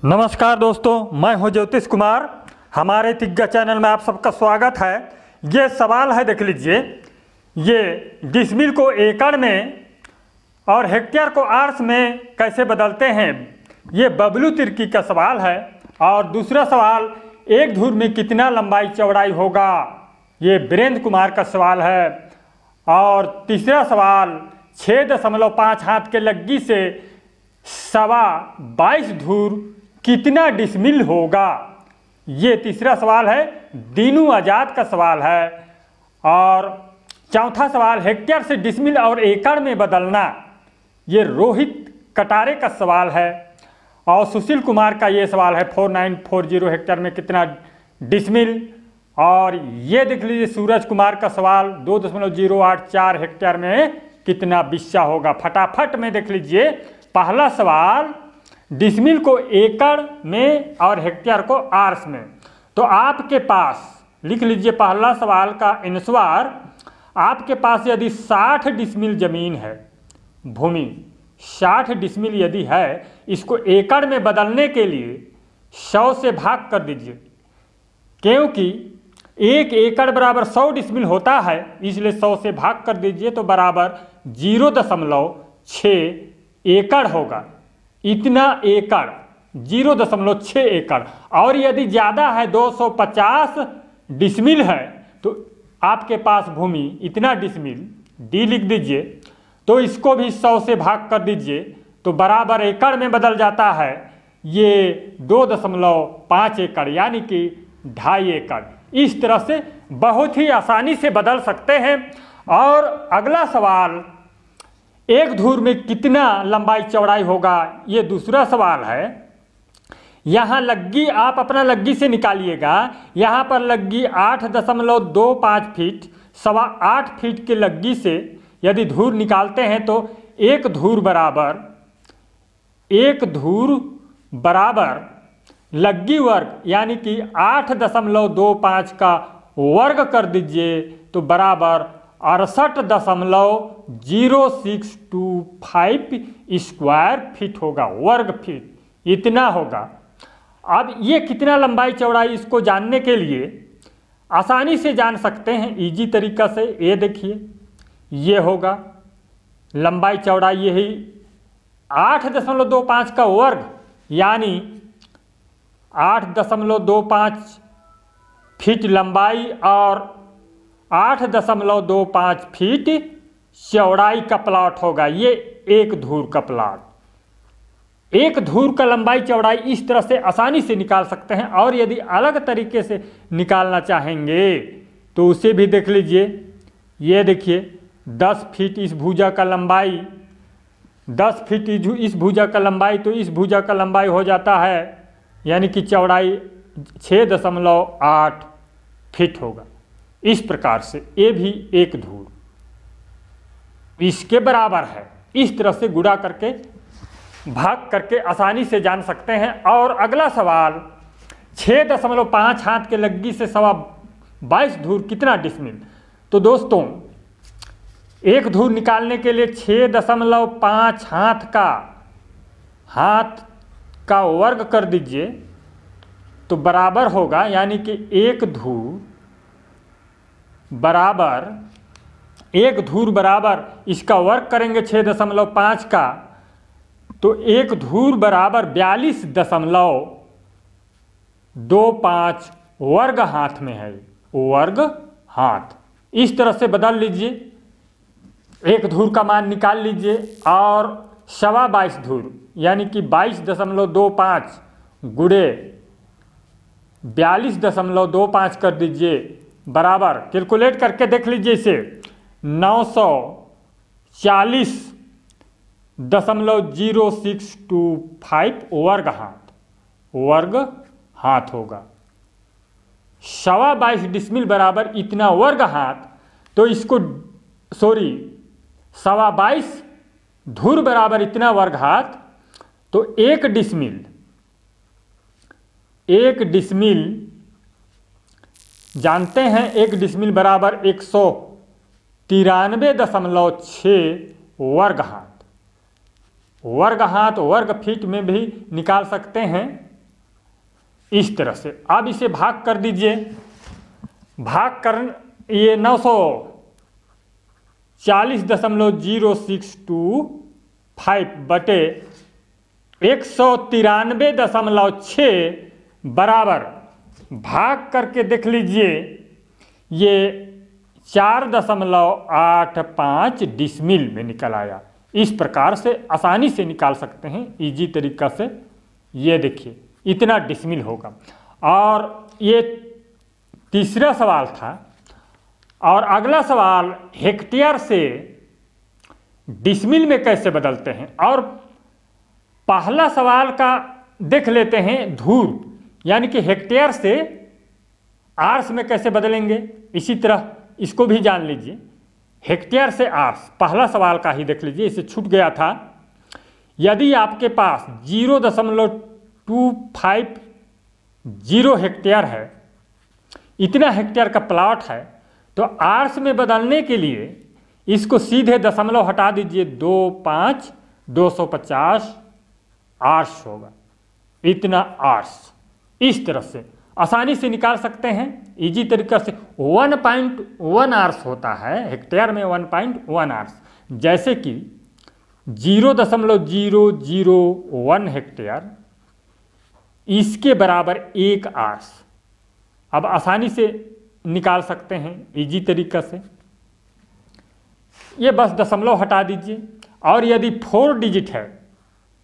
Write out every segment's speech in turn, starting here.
नमस्कार दोस्तों, मैं हूं ज्योतिष कुमार। हमारे तिग्गा चैनल में आप सबका स्वागत है। ये सवाल है, देख लीजिए, ये डिसमिल को एकड़ में और हेक्टेयर को आर्स में कैसे बदलते हैं, ये बबलू तिर्की का सवाल है। और दूसरा सवाल, एक धूर में कितना लंबाई चौड़ाई होगा, ये वीरेंद्र कुमार का सवाल है। और तीसरा सवाल, 6.5 हाथ के लग्गी से 22 धूर कितना डिसमिल होगा, ये तीसरा सवाल है। दीनू आज़ाद का सवाल है। और चौथा सवाल, हेक्टेयर से डिसमिल और एकड़ में बदलना, ये रोहित कटारे का सवाल है। और सुशील कुमार का ये सवाल है, 4940 हेक्टेयर में कितना डिसमिल। और ये देख लीजिए सूरज कुमार का सवाल, 2.084 हेक्टेयर में कितना बिस्सा होगा। फटाफट में देख लीजिए। पहला सवाल, डिसमिल को एकड़ में और हेक्टेयर को आर्स में। तो आपके पास लिख लीजिए पहला सवाल का अनुसार, आपके पास यदि 60 डिसमिल जमीन है, भूमि 60 डिसमिल यदि है, इसको एकड़ में बदलने के लिए 100 से भाग कर दीजिए, क्योंकि 1 एकड़ बराबर 100 डिसमिल होता है, इसलिए 100 से भाग कर दीजिए तो बराबर 0.6 एकड़ होगा। इतना एकड़ 0.6 एकड़। और यदि ज़्यादा है, 250 डिसमिल है, तो आपके पास भूमि इतना डिसमिल डी लिख दीजिए, तो इसको भी 100 से भाग कर दीजिए तो बराबर एकड़ में बदल जाता है। ये 2.5 एकड़ यानी कि 2.5 एकड़। इस तरह से बहुत ही आसानी से बदल सकते हैं। और अगला सवाल, एक धूर में कितना लंबाई चौड़ाई होगा, ये दूसरा सवाल है। यहाँ लग्गी आप अपना लग्गी से निकालिएगा। यहाँ पर लग्गी 8.25 फीट, 8.25 फीट के लग्गी से यदि धूर निकालते हैं तो एक धूर बराबर लग्गी वर्ग यानी कि 8.25 का वर्ग कर दीजिए तो बराबर 68.0625 स्क्वायर फीट होगा, वर्ग फीट इतना होगा। अब ये कितना लंबाई चौड़ाई, इसको जानने के लिए आसानी से जान सकते हैं इजी तरीका से। ये देखिए, ये होगा लंबाई चौड़ाई, यही 8.25 का वर्ग यानी 8.25 फीट लंबाई और 8.25 फीट चौड़ाई का प्लॉट होगा। ये एक धूर का प्लॉट, एक धूर का लंबाई चौड़ाई इस तरह से आसानी से निकाल सकते हैं। और यदि अलग तरीके से निकालना चाहेंगे तो उसे भी देख लीजिए। ये देखिए 10 फीट इस भुजा का लंबाई, 10 फीट इस भुजा का लंबाई, तो इस भुजा का लंबाई हो जाता है यानी कि चौड़ाई 6.8 फीट होगा। इस प्रकार से ये भी एक धूर इसके बराबर है। इस तरह से गुणा करके भाग करके आसानी से जान सकते हैं। और अगला सवाल, 6.5 हाथ के लग्गी से 22 धूर कितना डिसमिल। तो दोस्तों, एक धूर निकालने के लिए 6.5 हाथ का वर्ग कर दीजिए तो बराबर होगा, यानी कि एक धूर बराबर इसका वर्ग करेंगे 6.5 का, तो एक धूर बराबर 42.25 वर्ग हाथ में है, वर्ग हाथ। इस तरह से बदल लीजिए, एक धूर का मान निकाल लीजिए। और 22 धूर यानी कि 22.25 गुणे 42.25 कर दीजिए बराबर, कैलकुलेट करके देख लीजिए इसे, 940.0625 वर्ग हाथ होगा। 22 डिसमिल बराबर इतना वर्ग हाथ, तो इसको 22 धूर बराबर इतना वर्ग हाथ, तो एक डिसमिल जानते हैं, एक डिसमिल बराबर 193.6 वर्ग हाथ। वर्ग हाथ वर्ग फीट में भी निकाल सकते हैं। इस तरह से। अब इसे भाग कर दीजिए, भाग कर ये 940.062 बटे 193.6 बराबर, भाग करके देख लीजिए ये 4.85 डिसमिल में निकल आया। इस प्रकार से आसानी से निकाल सकते हैं इजी तरीका से। ये देखिए इतना डिसमिल होगा। और ये तीसरा सवाल था। और अगला सवाल हेक्टेयर से डिसमिल में कैसे बदलते हैं। और पहला सवाल का देख लेते हैं धूर, यानी कि हेक्टेयर से आर्स में कैसे बदलेंगे। इसी तरह इसको भी जान लीजिए, हेक्टेयर से आर्स, पहला सवाल का ही देख लीजिए, इसे छूट गया था। यदि आपके पास 0.250 हेक्टेयर है, इतना हेक्टेयर का प्लॉट है, तो आर्स में बदलने के लिए इसको सीधे दशमलव हटा दीजिए, 250 आर्स होगा, इतना आर्स। इस तरह से आसानी से निकाल सकते हैं इजी तरीका से। 1.1 आर्स होता है हेक्टेयर में, 1.1 आर्स, जैसे कि 0.001 हेक्टेयर, इसके बराबर 1 आर्स। अब आसानी से निकाल सकते हैं इजी तरीका से। ये बस दशमलव हटा दीजिए। और यदि 4 डिजिट है,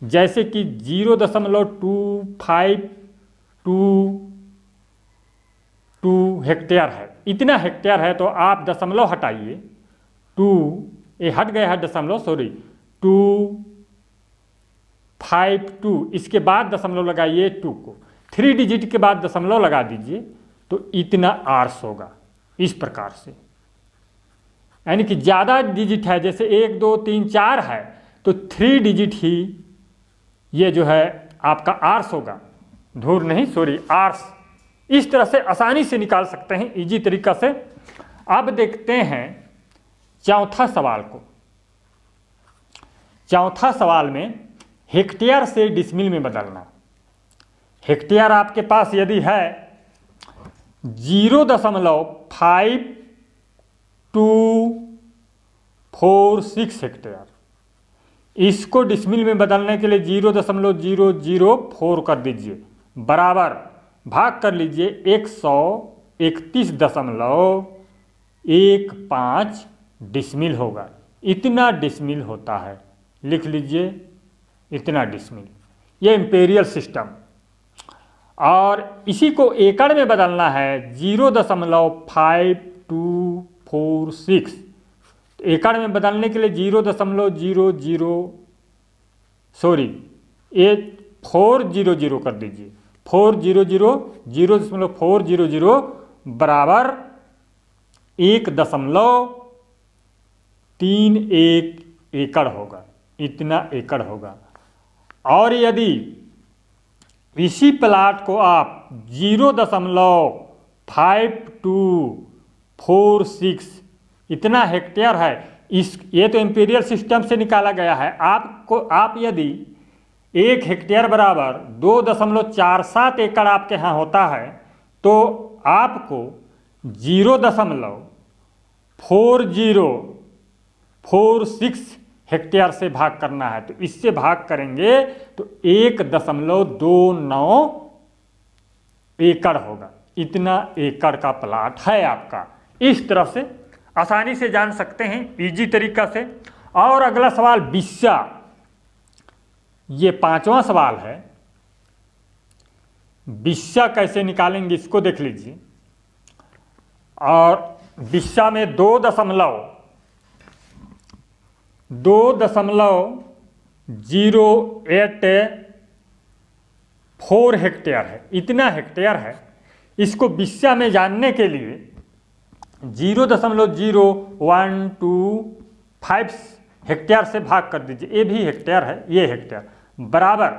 जैसे कि 0.2522 हेक्टेयर है, इतना हेक्टेयर है, तो आप दशमलव हटाइए, 2, ये हट गया है दशमलव, सॉरी, 252, इसके बाद दशमलव लगाइए 2 को, 3 डिजिट के बाद दशमलव लगा दीजिए, तो इतना आर्स होगा। इस प्रकार से, यानी कि ज़्यादा डिजिट है, जैसे 1 2 3 4 है, तो 3 डिजिट ही ये जो है आपका आर्स होगा, धूर नहीं, सॉरी, आर्स। इस तरह से आसानी से निकाल सकते हैं इजी तरीका से। अब देखते हैं चौथा सवाल को। चौथा सवाल में हेक्टेयर से डिसमिल में बदलना। हेक्टेयर आपके पास यदि है 0.5246 हेक्टेयर, इसको डिसमिल में बदलने के लिए 0.004 कर दीजिए, बराबर, भाग कर लीजिए 131.15 डिसमिल होगा। इतना डिसमिल होता है, लिख लीजिए इतना डिसमिल, ये इंपीरियल सिस्टम। और इसी को एकड़ में बदलना है 0.5246, एकड़ में बदलने के लिए 0.00, सॉरी, 400 कर दीजिए, 0.400 बराबर 1.31 एकड़ होगा, इतना एकड़ होगा। और यदि इसी प्लाट को आप 0.5246, इतना हेक्टेयर है, ये तो इंपीरियल सिस्टम से निकाला गया है। आप यदि 1 हेक्टेयर बराबर 2.47 एकड़ आपके यहाँ होता है, तो आपको 0.4046 हेक्टेयर से भाग करना है। तो इससे भाग करेंगे तो 1.29 एकड़ होगा, इतना एकड़ का प्लाट है आपका। इस तरह से आसानी से जान सकते हैं इजी तरीका से। और अगला सवाल बिस्सा, ये 5वां सवाल है। बिस्सा कैसे निकालेंगे इसको देख लीजिए। और बिस्सा में 2.084 हेक्टेयर है, इतना हेक्टेयर है। इसको बिस्सा में जानने के लिए 0.0125 हेक्टेयर से भाग कर दीजिए, ये भी हेक्टेयर है, ये हेक्टेयर, बराबर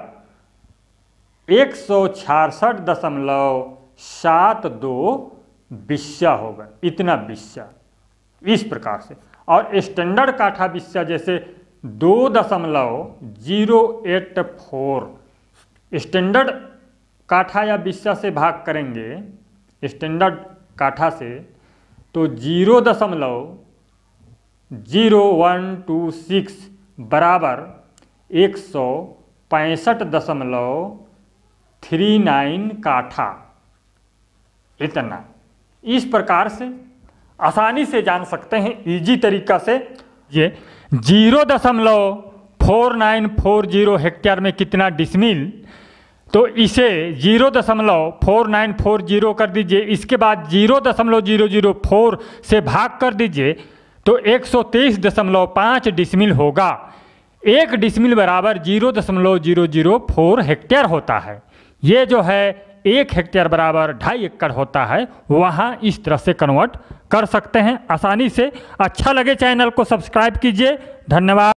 166.72 बिस्सा होगा, इतना बिस्सा। इस प्रकार से। और स्टैंडर्ड काठा बिस्सा जैसे 2.084, स्टैंडर्ड काठा या बिस्सा से भाग करेंगे, स्टैंडर्ड काठा से, तो 0.0126 बराबर 165.39 काठा। इतना इस प्रकार से आसानी से जान सकते हैं, इजी तरीका से। ये 0.4940 हेक्टेयर में कितना डिसमिल, तो इसे 0.4940 कर दीजिए, इसके बाद 0.004 से भाग कर दीजिए तो 123.5 डिसमिल होगा। 1 डिसमिल बराबर 0.004 हेक्टेयर होता है। ये जो है 1 हेक्टेयर बराबर 2.5 एकड़ होता है, वहाँ इस तरह से कन्वर्ट कर सकते हैं आसानी से। अच्छा लगे चैनल को सब्सक्राइब कीजिए। धन्यवाद।